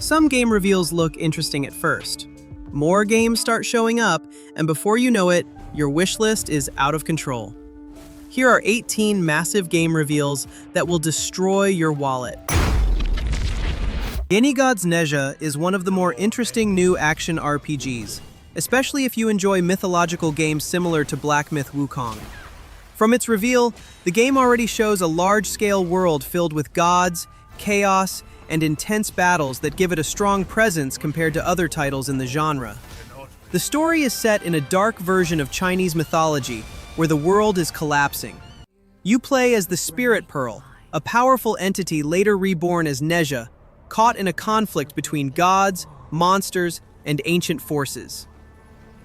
Some game reveals look interesting at first. More games start showing up, and before you know it, your wish list is out of control. Here are 18 massive game reveals that will destroy your wallet. Genigods Nezha is one of the more interesting new action RPGs, especially if you enjoy mythological games similar to Black Myth Wukong. From its reveal, the game already shows a large-scale world filled with gods, chaos, and intense battles that give it a strong presence compared to other titles in the genre. The story is set in a dark version of Chinese mythology, where the world is collapsing. You play as the Spirit Pearl, a powerful entity later reborn as Nezha, caught in a conflict between gods, monsters, and ancient forces.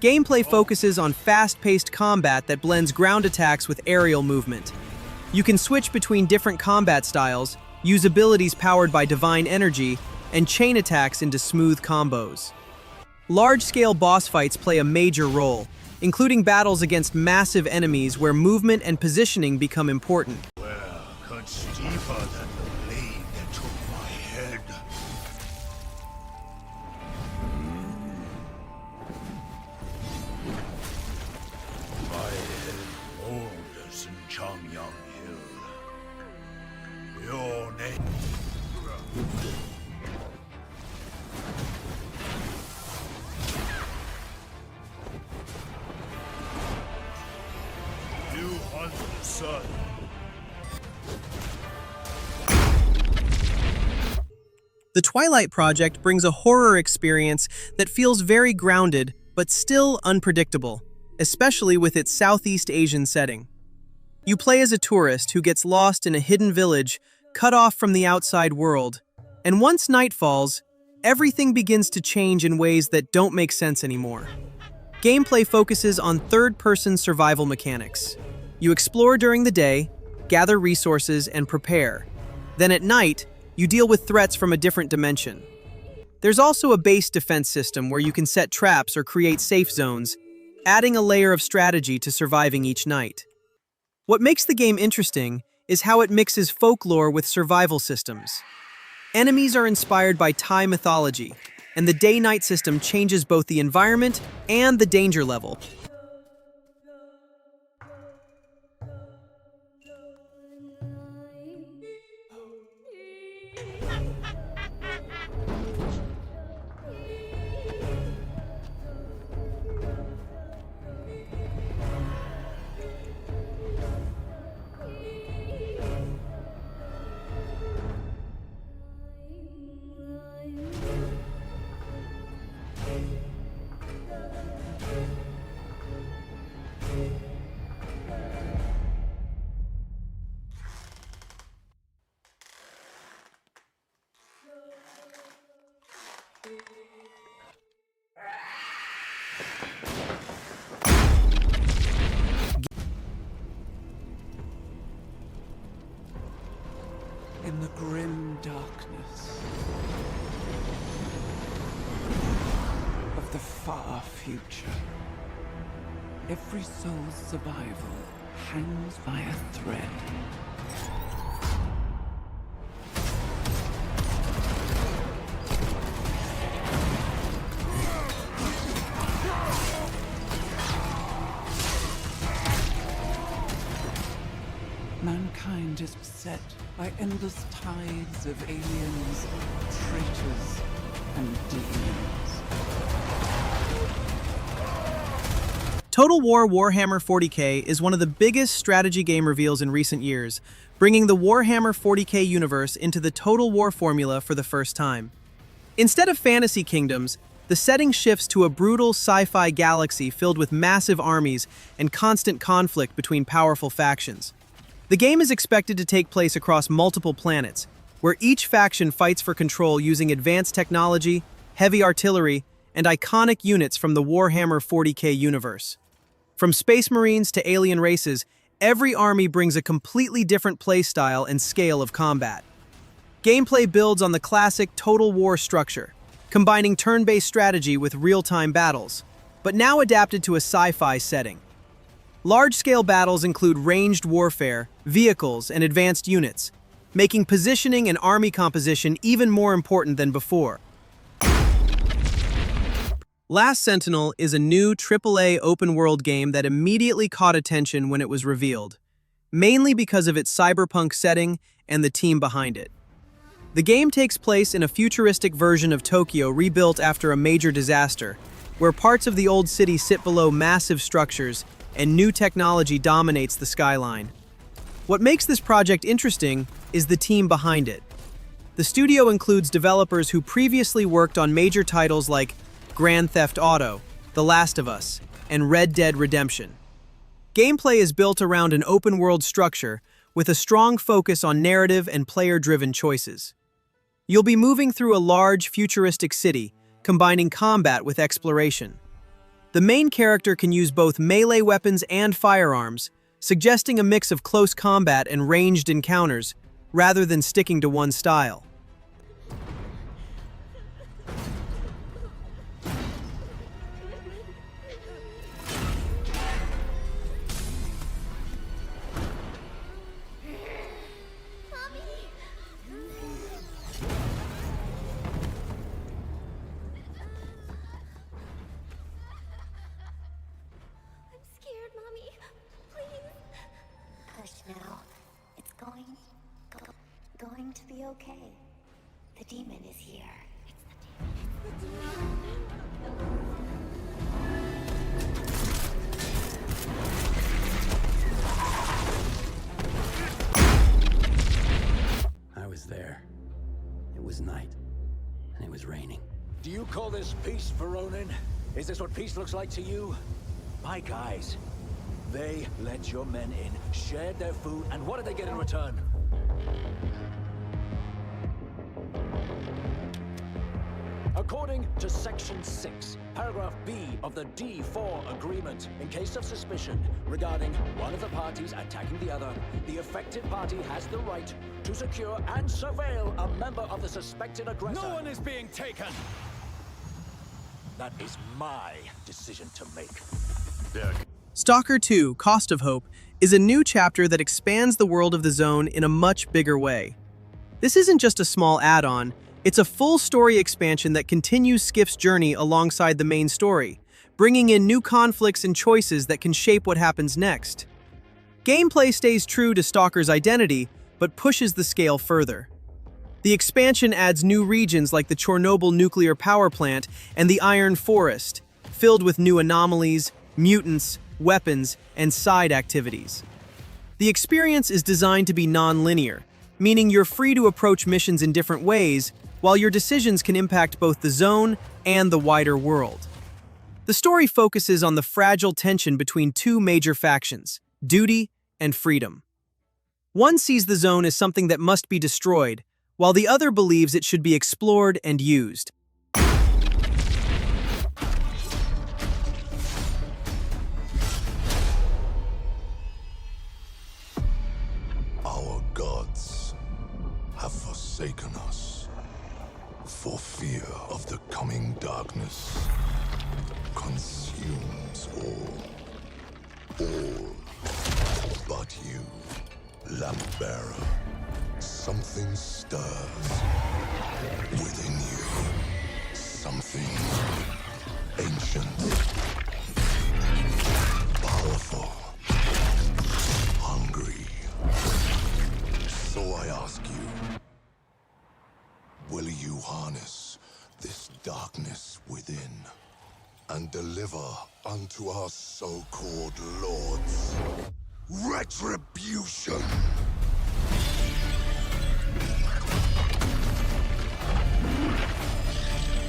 Gameplay focuses on fast-paced combat that blends ground attacks with aerial movement. You can switch between different combat styles, use abilities powered by divine energy, and chain attacks into smooth combos. Large-scale boss fights play a major role, including battles against massive enemies where movement and positioning become important. Well, cuts deeper than the blade that took my head. My head boulders in Changyang Hill. Your name. You hunt the sun. The Twilight Project brings a horror experience that feels very grounded, but still unpredictable, especially with its Southeast Asian setting. You play as a tourist who gets lost in a hidden village, cut off from the outside world, and once night falls, everything begins to change in ways that don't make sense anymore. Gameplay focuses on third-person survival mechanics. You explore during the day, gather resources, and prepare. Then at night, you deal with threats from a different dimension. There's also a base defense system where you can set traps or create safe zones, adding a layer of strategy to surviving each night. What makes the game interesting is how it mixes folklore with survival systems. Enemies are inspired by Thai mythology, and the day-night system changes both the environment and the danger level. In the grim darkness of the far future, every soul's survival hangs by a thread. Mankind is beset by endless tides of aliens, traitors, and demons. Total War Warhammer 40k is one of the biggest strategy game reveals in recent years, bringing the Warhammer 40k universe into the Total War formula for the first time. Instead of fantasy kingdoms, the setting shifts to a brutal sci-fi galaxy filled with massive armies and constant conflict between powerful factions. The game is expected to take place across multiple planets, where each faction fights for control using advanced technology, heavy artillery, and iconic units from the Warhammer 40k universe. From Space Marines to alien races, every army brings a completely different playstyle and scale of combat. Gameplay builds on the classic Total War structure, combining turn-based strategy with real-time battles, but now adapted to a sci-fi setting. Large-scale battles include ranged warfare, vehicles, and advanced units, making positioning and army composition even more important than before. Last Sentinel is a new AAA open-world game that immediately caught attention when it was revealed, mainly because of its cyberpunk setting and the team behind it. The game takes place in a futuristic version of Tokyo rebuilt after a major disaster, where parts of the old city sit below massive structures and new technology dominates the skyline. What makes this project interesting is the team behind it. The studio includes developers who previously worked on major titles like Grand Theft Auto, The Last of Us, and Red Dead Redemption. Gameplay is built around an open-world structure with a strong focus on narrative and player-driven choices. You'll be moving through a large, futuristic city, combining combat with exploration. The main character can use both melee weapons and firearms, suggesting a mix of close combat and ranged encounters, rather than sticking to one style. Going to be okay. The demon is here. I was there. It was night, and it was raining. Do you call this peace, Veronin? Is this what peace looks like to you? My guys, they let your men in, shared their food, and what did they get in return? According to Section 6, Paragraph B of the D4 Agreement, in case of suspicion regarding one of the parties attacking the other, the affected party has the right to secure and surveil a member of the suspected aggressor. No one is being taken! That is my decision to make. Stalker 2: Cost of Hope is a new chapter that expands the world of the zone in a much bigger way. This isn't just a small add-on, it's a full story expansion that continues Skip's journey alongside the main story, bringing in new conflicts and choices that can shape what happens next. Gameplay stays true to Stalker's identity, but pushes the scale further. The expansion adds new regions like the Chernobyl nuclear power plant and the Iron Forest, filled with new anomalies, mutants, weapons, and side activities. The experience is designed to be non-linear, meaning you're free to approach missions in different ways, while your decisions can impact both the zone and the wider world. The story focuses on the fragile tension between two major factions, duty and freedom. One sees the zone as something that must be destroyed, while the other believes it should be explored and used. Our gods have forsaken us for fear of the coming darkness consumes all but you, lamp-bearer. Something stirs within you, something ancient, powerful, hungry. So I ask you, will you harness this darkness within and deliver unto our so-called lords retribution?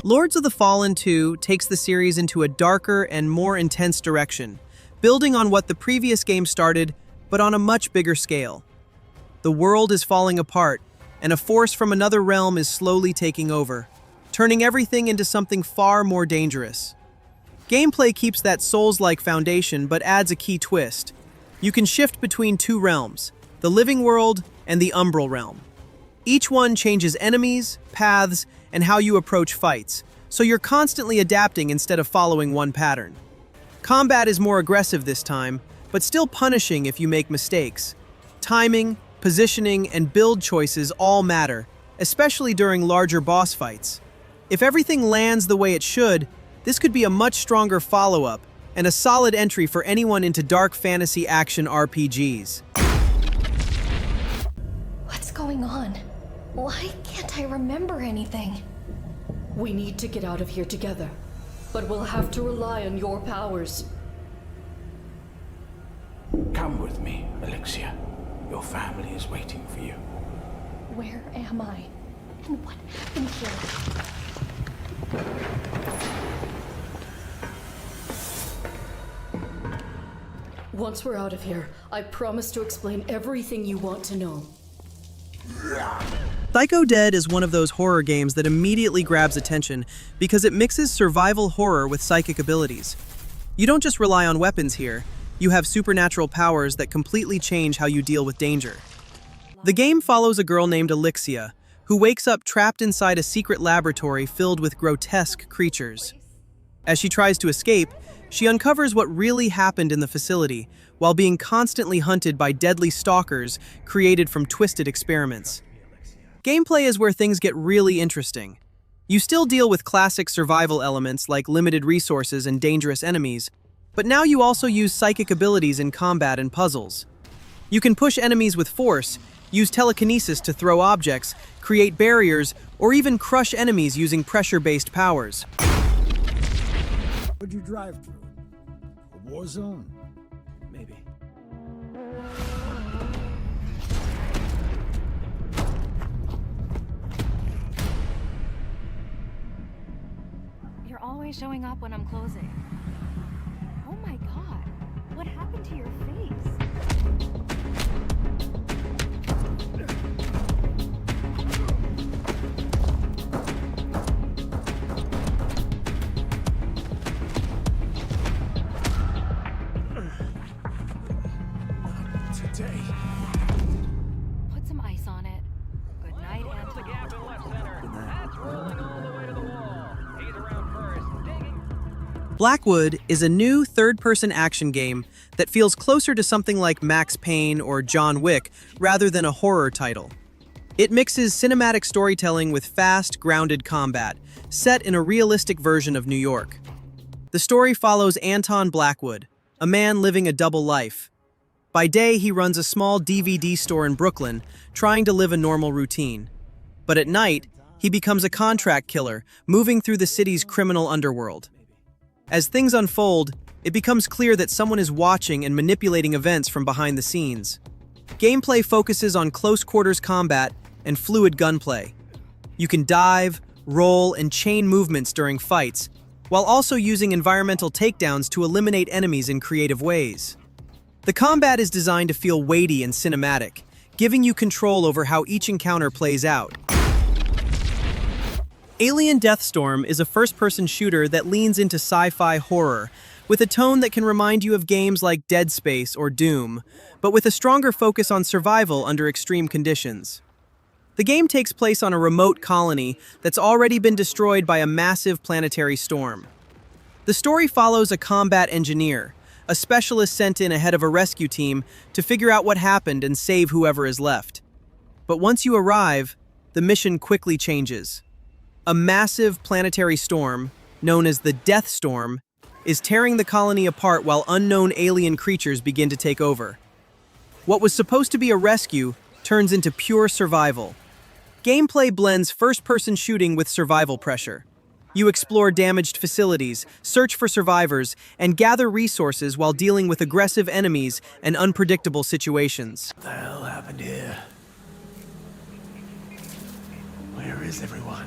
Lords of the Fallen 2 takes the series into a darker and more intense direction, building on what the previous game started, but on a much bigger scale. The world is falling apart, and a force from another realm is slowly taking over, turning everything into something far more dangerous. Gameplay keeps that Souls-like foundation but adds a key twist. You can shift between two realms, the living world and the umbral realm. Each one changes enemies, paths, and how you approach fights, so you're constantly adapting instead of following one pattern. Combat is more aggressive this time, but still punishing if you make mistakes. Timing, positioning, and build choices all matter, especially during larger boss fights. If everything lands the way it should, This could be a much stronger follow-up and a solid entry for anyone into dark fantasy action RPGs. What's going on? Why can't I remember anything? We need to get out of here together, but we'll have to rely on your powers. Come with me, Alexia. Your family is waiting for you. Where am I? And what happened here? Once we're out of here, I promise to explain everything you want to know. Psycho Dead is one of those horror games that immediately grabs attention because it mixes survival horror with psychic abilities. You don't just rely on weapons here, you have supernatural powers that completely change how you deal with danger. The game follows a girl named Alexia, who wakes up trapped inside a secret laboratory filled with grotesque creatures. As she tries to escape, she uncovers what really happened in the facility, while being constantly hunted by deadly stalkers created from twisted experiments. Gameplay is where things get really interesting. You still deal with classic survival elements like limited resources and dangerous enemies, but now you also use psychic abilities in combat and puzzles. You can push enemies with force, use telekinesis to throw objects, create barriers, or even crush enemies using pressure-based powers. What'd you drive through? A war zone? Maybe. You're always showing up when I'm closing. Oh my god, what happened to your face? Today. Put some ice on it. Good night, Anton. The gap in left center. That's rolling all the way to the wall. He's around first. Digging. Blackwood is a new third-person action game that feels closer to something like Max Payne or John Wick rather than a horror title. It mixes cinematic storytelling with fast, grounded combat, set in a realistic version of New York. The story follows Anton Blackwood, a man living a double life. By day, he runs a small DVD store in Brooklyn, trying to live a normal routine. But at night, he becomes a contract killer, moving through the city's criminal underworld. As things unfold, it becomes clear that someone is watching and manipulating events from behind the scenes. Gameplay focuses on close-quarters combat and fluid gunplay. You can dive, roll, and chain movements during fights, while also using environmental takedowns to eliminate enemies in creative ways. The combat is designed to feel weighty and cinematic, giving you control over how each encounter plays out. Alien Deathstrom is a first-person shooter that leans into sci-fi horror, with a tone that can remind you of games like Dead Space or Doom, but with a stronger focus on survival under extreme conditions. The game takes place on a remote colony that's already been destroyed by a massive planetary storm. The story follows a combat engineer, a specialist sent in ahead of a rescue team to figure out what happened and save whoever is left. But once you arrive, the mission quickly changes. A massive planetary storm, known as the Deathstrom, is tearing the colony apart while unknown alien creatures begin to take over. What was supposed to be a rescue turns into pure survival. Gameplay blends first-person shooting with survival pressure. You explore damaged facilities, search for survivors, and gather resources while dealing with aggressive enemies and unpredictable situations. What the hell happened here? Where is everyone?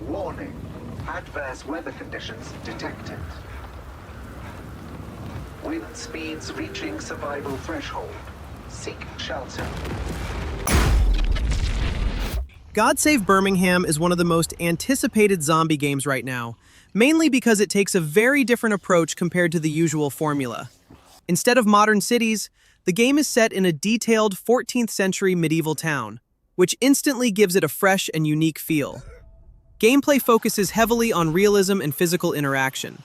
Warning. Adverse weather conditions detected. Wind speeds reaching survival threshold. Seek shelter. God Save Birmingham is one of the most anticipated zombie games right now, mainly because it takes a very different approach compared to the usual formula. Instead of modern cities, the game is set in a detailed 14th century medieval town, which instantly gives it a fresh and unique feel. Gameplay focuses heavily on realism and physical interaction.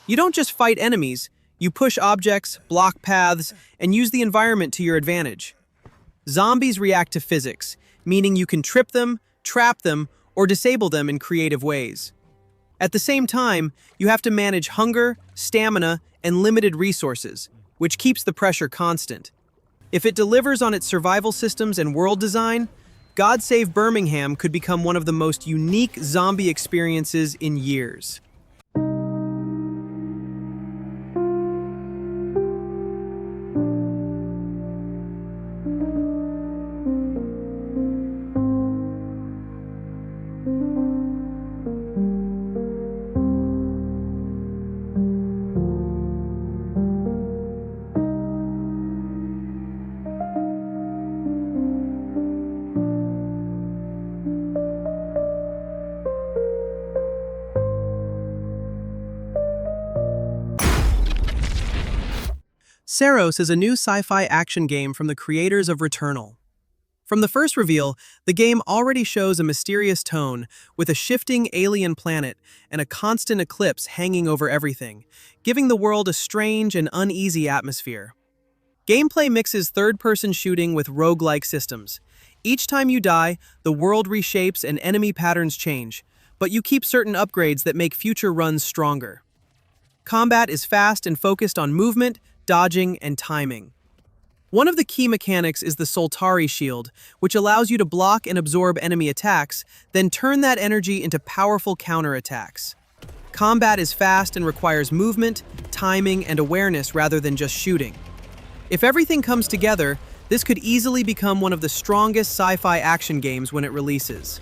You don't just fight enemies, you push objects, block paths, and use the environment to your advantage. Zombies react to physics, meaning you can trip them, trap them, or disable them in creative ways. At the same time, you have to manage hunger, stamina, and limited resources, which keeps the pressure constant. If it delivers on its survival systems and world design, Save Birmingham could become one of the most unique zombie experiences in years. Saros is a new sci-fi action game from the creators of Returnal. From the first reveal, the game already shows a mysterious tone, with a shifting alien planet and a constant eclipse hanging over everything, giving the world a strange and uneasy atmosphere. Gameplay mixes third-person shooting with roguelike systems. Each time you die, the world reshapes and enemy patterns change, but you keep certain upgrades that make future runs stronger. Combat is fast and focused on movement, dodging, and timing. One of the key mechanics is the Soltari shield, which allows you to block and absorb enemy attacks, then turn that energy into powerful counterattacks. Combat is fast and requires movement, timing, and awareness rather than just shooting. If everything comes together, this could easily become one of the strongest sci-fi action games when it releases.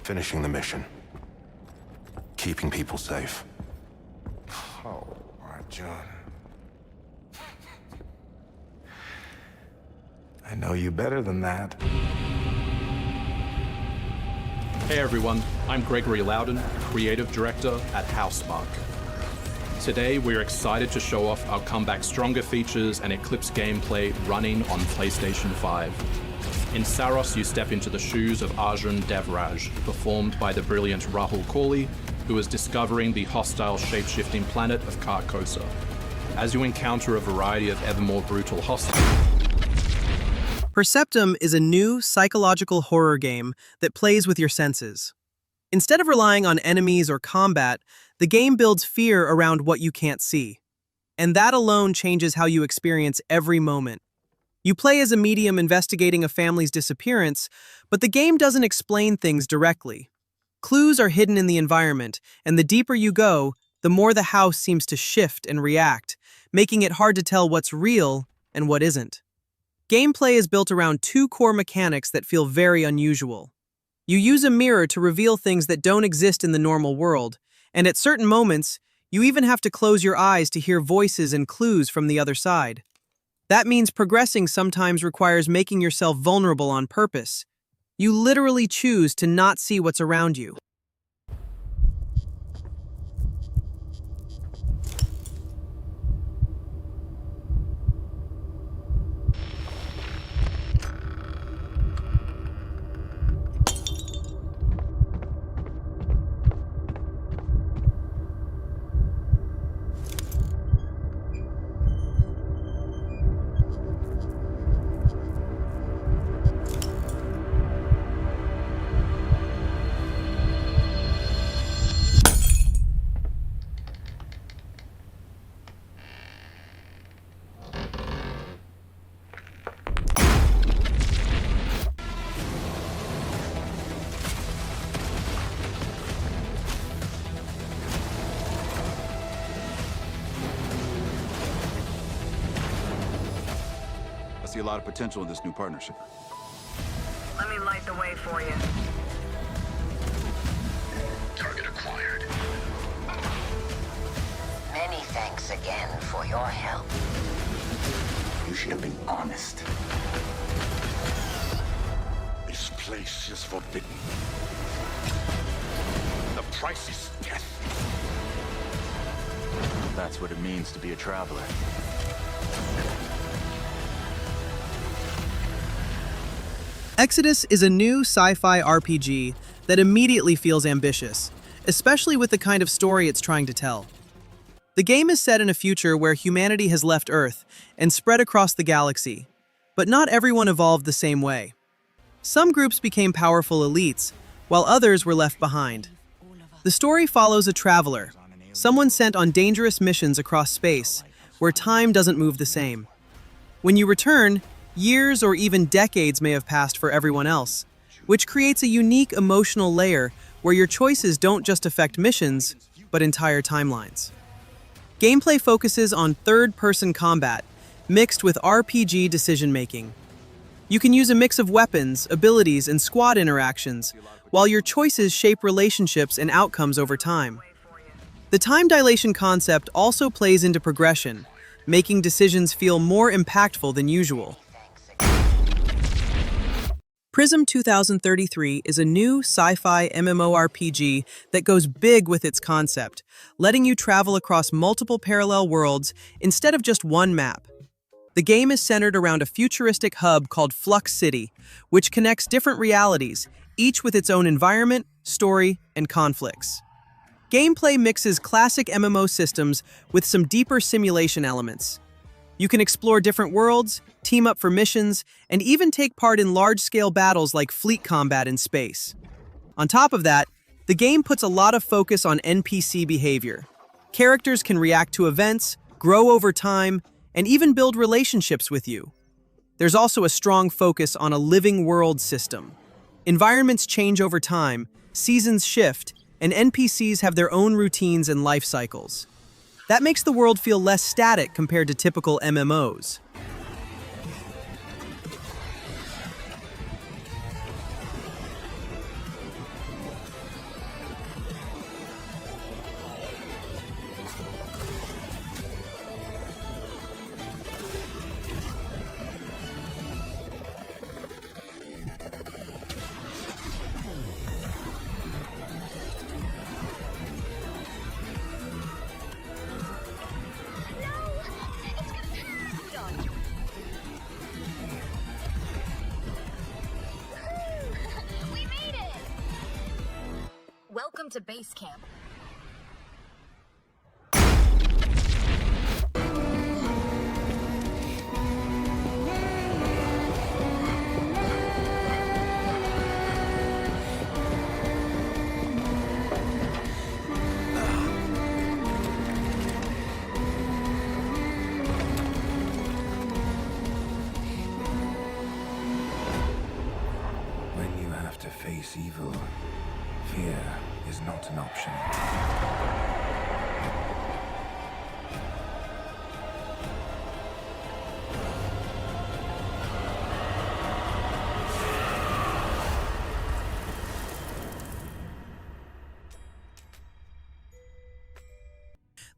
Finishing the mission. Keeping people safe. Oh, my John. I know you better than that. Hey everyone, I'm Gregory Loudon, Creative Director at Housemarque. Today we're excited to show off our comeback stronger features and Eclipse gameplay running on PlayStation 5. In Saros, you step into the shoes of Arjun Devraj, performed by the brilliant Rahul Kohli, who is discovering the hostile shape-shifting planet of Carcosa. As you encounter a variety of ever more brutal hostiles, Perceptum is a new psychological horror game that plays with your senses. Instead of relying on enemies or combat, the game builds fear around what you can't see. And that alone changes how you experience every moment. You play as a medium investigating a family's disappearance, but the game doesn't explain things directly. Clues are hidden in the environment, and the deeper you go, the more the house seems to shift and react, making it hard to tell what's real and what isn't. Gameplay is built around two core mechanics that feel very unusual. You use a mirror to reveal things that don't exist in the normal world, and at certain moments, you even have to close your eyes to hear voices and clues from the other side. That means progressing sometimes requires making yourself vulnerable on purpose. You literally choose to not see what's around you. I see a lot of potential in this new partnership. Let me light the way for you. Target acquired. Many thanks again for your help. You should have been honest. This place is forbidden. The price is death. That's what it means to be a traveler. Exodus is a new sci-fi RPG that immediately feels ambitious, especially with the kind of story it's trying to tell. The game is set in a future where humanity has left Earth and spread across the galaxy, but not everyone evolved the same way. Some groups became powerful elites, while others were left behind. The story follows a traveler, someone sent on dangerous missions across space, where time doesn't move the same. When you return, years or even decades may have passed for everyone else, which creates a unique emotional layer where your choices don't just affect missions, but entire timelines. Gameplay focuses on third-person combat, mixed with RPG decision-making. You can use a mix of weapons, abilities, and squad interactions, while your choices shape relationships and outcomes over time. The time dilation concept also plays into progression, making decisions feel more impactful than usual. Prism 2033 is a new sci-fi MMORPG that goes big with its concept, letting you travel across multiple parallel worlds instead of just one map. The game is centered around a futuristic hub called Flux City, which connects different realities, each with its own environment, story, and conflicts. Gameplay mixes classic MMO systems with some deeper simulation elements. You can explore different worlds, team up for missions, and even take part in large-scale battles like fleet combat in space. On top of that, the game puts a lot of focus on NPC behavior. Characters can react to events, grow over time, and even build relationships with you. There's also a strong focus on a living world system. Environments change over time, seasons shift, and NPCs have their own routines and life cycles. That makes the world feel less static compared to typical MMOs. Welcome to base camp. When you have to face evil, fear is not an option.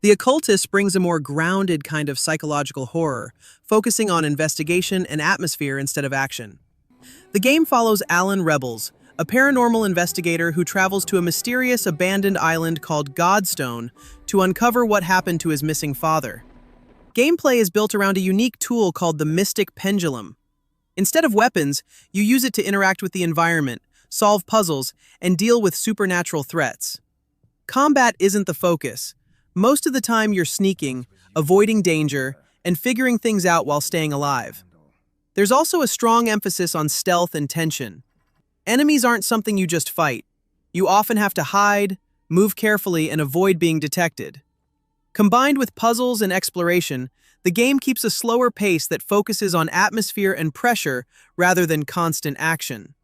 The Occultist brings a more grounded kind of psychological horror, focusing on investigation and atmosphere instead of action. The game follows Alan Rebels, a paranormal investigator who travels to a mysterious abandoned island called Godstone to uncover what happened to his missing father. Gameplay is built around a unique tool called the Mystic Pendulum. Instead of weapons, you use it to interact with the environment, solve puzzles, and deal with supernatural threats. Combat isn't the focus. Most of the time you're sneaking, avoiding danger, and figuring things out while staying alive. There's also a strong emphasis on stealth and tension. Enemies aren't something you just fight. You often have to hide, move carefully, and avoid being detected. Combined with puzzles and exploration, the game keeps a slower pace that focuses on atmosphere and pressure rather than constant action.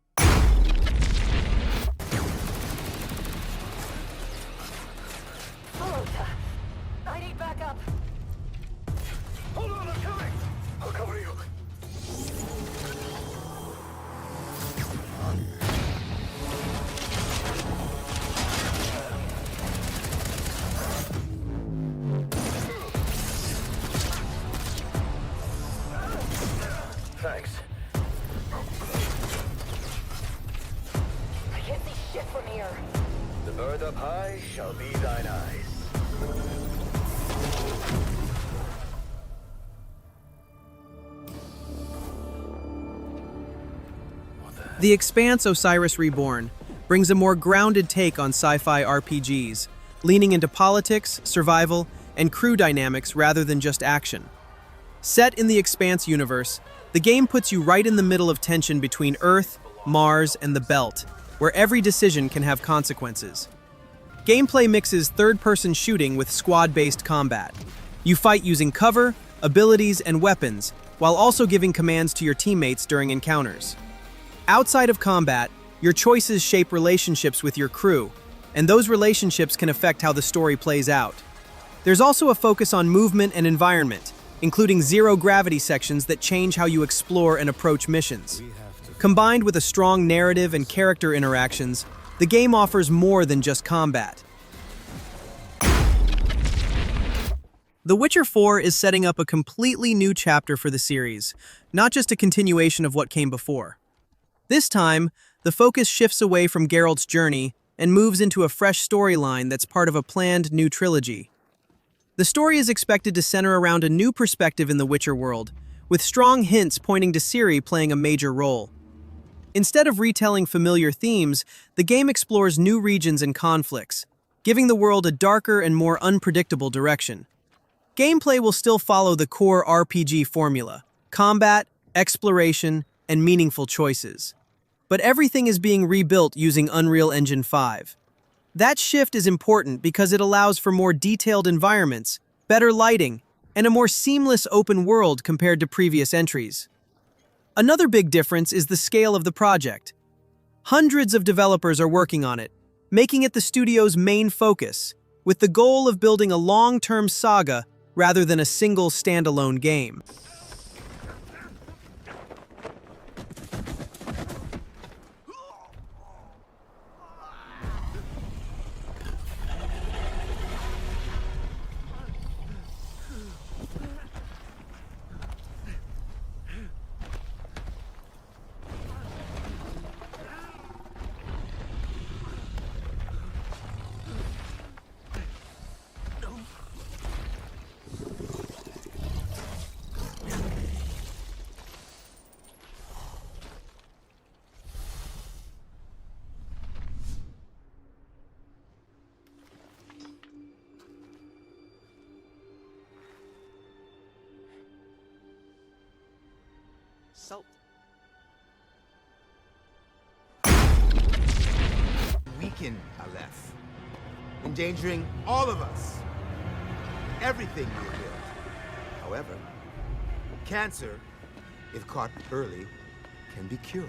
I need backup. Hold on, I'm coming! I'll cover you. Thanks. I can't see shit from here. The bird up high shall be thine eyes. The Expanse Osiris Reborn brings a more grounded take on sci-fi RPGs, leaning into politics, survival, and crew dynamics rather than just action. Set in the Expanse universe, the game puts you right in the middle of tension between Earth, Mars, and the Belt, where every decision can have consequences. Gameplay mixes third-person shooting with squad-based combat. You fight using cover, abilities, and weapons, while also giving commands to your teammates during encounters. Outside of combat, your choices shape relationships with your crew, and those relationships can affect how the story plays out. There's also a focus on movement and environment, including zero-gravity sections that change how you explore and approach missions. Combined with a strong narrative and character interactions, the game offers more than just combat. The Witcher 4 is setting up a completely new chapter for the series, not just a continuation of what came before. This time, the focus shifts away from Geralt's journey and moves into a fresh storyline that's part of a planned new trilogy. The story is expected to center around a new perspective in the Witcher world, with strong hints pointing to Ciri playing a major role. Instead of retelling familiar themes, the game explores new regions and conflicts, giving the world a darker and more unpredictable direction. Gameplay will still follow the core RPG formula: combat, exploration, and meaningful choices. But everything is being rebuilt using Unreal Engine 5. That shift is important because it allows for more detailed environments, better lighting, and a more seamless open world compared to previous entries. Another big difference is the scale of the project. Hundreds of developers are working on it, making it the studio's main focus, with the goal of building a long-term saga rather than a single standalone game. Salt. Weaken Aleph, endangering all of us. Everything we built. However, cancer, if caught early, can be cured.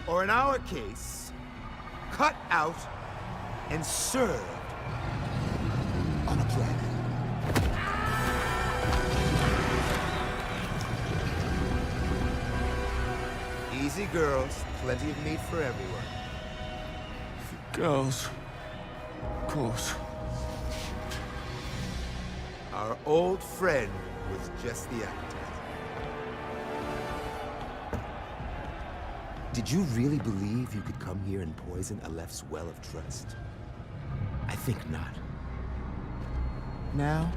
Or in our case, cut out and served on a planet. Easy girls, plenty of meat for everyone. Girls. Of course. Our old friend was just the appetizer. Did you really believe you could come here and poison Aleph's well of trust? I think not. Now?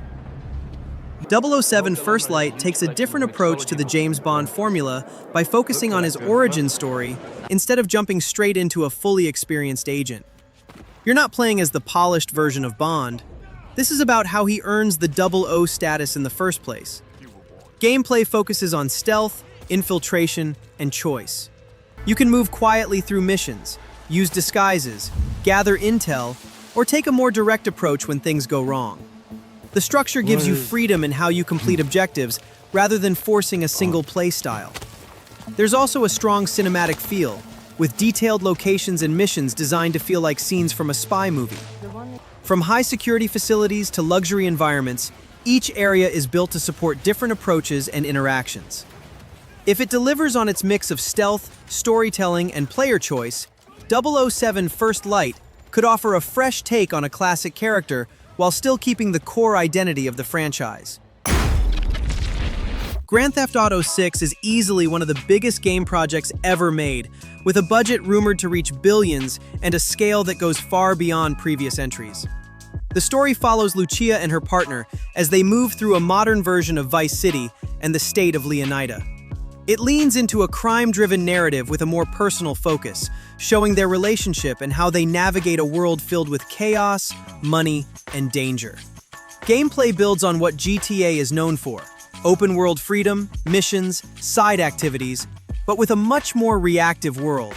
007 First Light takes a different approach to the James Bond formula by focusing on his origin story instead of jumping straight into a fully experienced agent. You're not playing as the polished version of Bond. This is about how he earns the 00 status in the first place. Gameplay focuses on stealth, infiltration, and choice. You can move quietly through missions, use disguises, gather intel, or take a more direct approach when things go wrong. The structure gives you freedom in how you complete objectives rather than forcing a single play style. There's also a strong cinematic feel, with detailed locations and missions designed to feel like scenes from a spy movie. From high-security facilities to luxury environments, each area is built to support different approaches and interactions. If it delivers on its mix of stealth, storytelling, and player choice, 007 First Light could offer a fresh take on a classic character while still keeping the core identity of the franchise. Grand Theft Auto 6 is easily one of the biggest game projects ever made, with a budget rumored to reach billions and a scale that goes far beyond previous entries. The story follows Lucia and her partner as they move through a modern version of Vice City and the state of Leonida. It leans into a crime-driven narrative with a more personal focus, showing their relationship and how they navigate a world filled with chaos, money, and danger. Gameplay builds on what GTA is known for: open-world freedom, missions, side activities, but with a much more reactive world.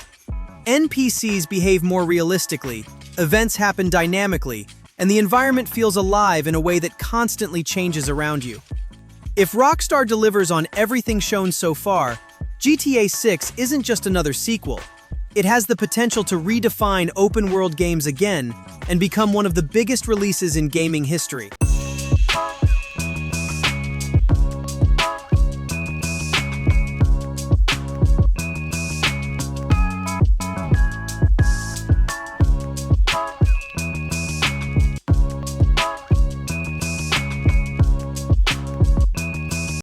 NPCs behave more realistically, events happen dynamically, and the environment feels alive in a way that constantly changes around you. If Rockstar delivers on everything shown so far, GTA 6 isn't just another sequel. It has the potential to redefine open-world games again and become one of the biggest releases in gaming history.